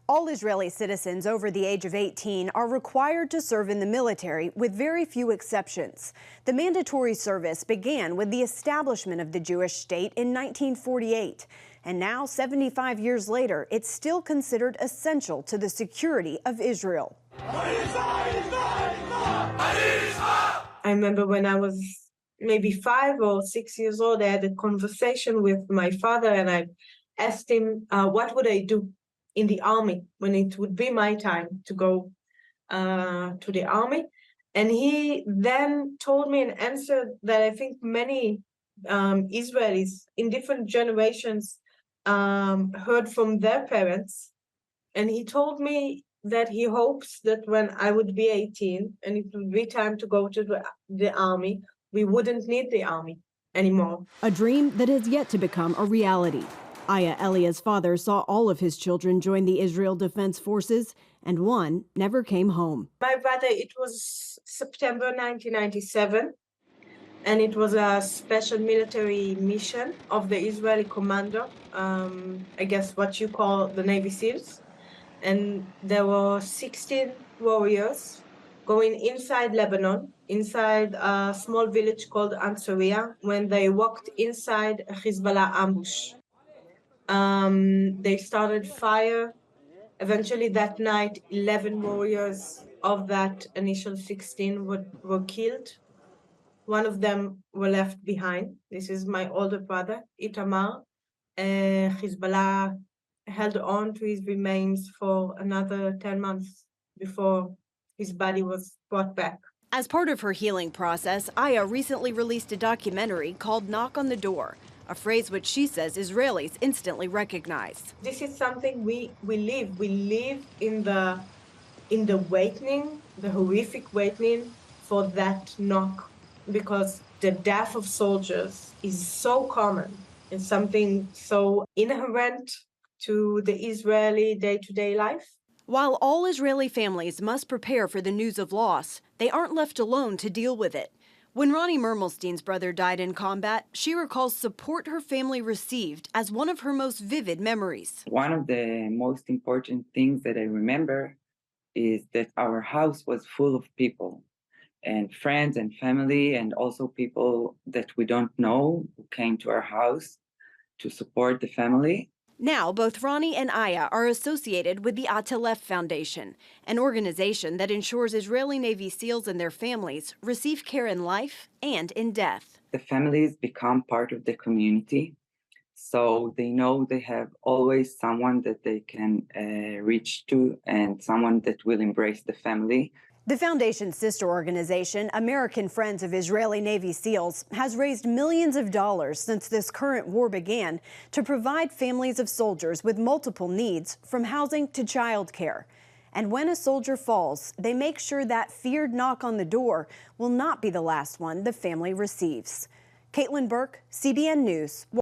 All Israeli citizens over the age of 18 are required to serve in the military, with very few exceptions. The mandatory service began with the establishment of the Jewish state in 1948. And now, 75 years later, it's still considered essential to the security of Israel. I remember when I was maybe 5 or 6 years old, I had a conversation with my father, and I asked him, what would I do in the army when it would be my time to go to the army? And he then told me an answer that I think many Israelis in different generations heard from their parents. And he told me that he hopes that when I would be 18 and it would be time to go to the army, we wouldn't need the army anymore. A dream that has yet to become a reality. Aya Elia's father saw all of his children join the Israel Defense Forces, and one never came home. My brother, it was September 1997, and it was a special military mission of the Israeli commando, I guess what you call the Navy SEALs. And there were 16 warriors going inside Lebanon, inside a small village called Ansariya, when they walked inside a Hezbollah ambush. They started fire. Eventually that night, 11 warriors of that initial 16 were killed. One of them were left behind. This is my older brother, Itamar. Hezbollah held on to his remains for another 10 months before his body was brought back. As part of her healing process, Aya recently released a documentary called Knock on the Door, a phrase which she says Israelis instantly recognize. This is something we live. We live in the waiting, the horrific waiting for that knock, because the death of soldiers is so common and something so inherent to the Israeli day-to-day life. While all Israeli families must prepare for the news of loss, they aren't left alone to deal with it. When Ronnie Mermelstein's brother died in combat, she recalls support her family received as one of her most vivid memories. One of the most important things that I remember is that our house was full of people, and friends and family, and also people that we don't know who came to our house to support the family. Now, both Ronnie and Aya are associated with the Atelef Foundation, an organization that ensures Israeli Navy SEALs and their families receive care in life and in death. The families become part of the community, so they know they have always someone that they can reach to and someone that will embrace the family. The foundation's sister organization, American Friends of Israeli Navy SEALs, has raised millions of dollars since this current war began to provide families of soldiers with multiple needs, from housing to child care. And when a soldier falls, they make sure that feared knock on the door will not be the last one the family receives. Burke, CBN News.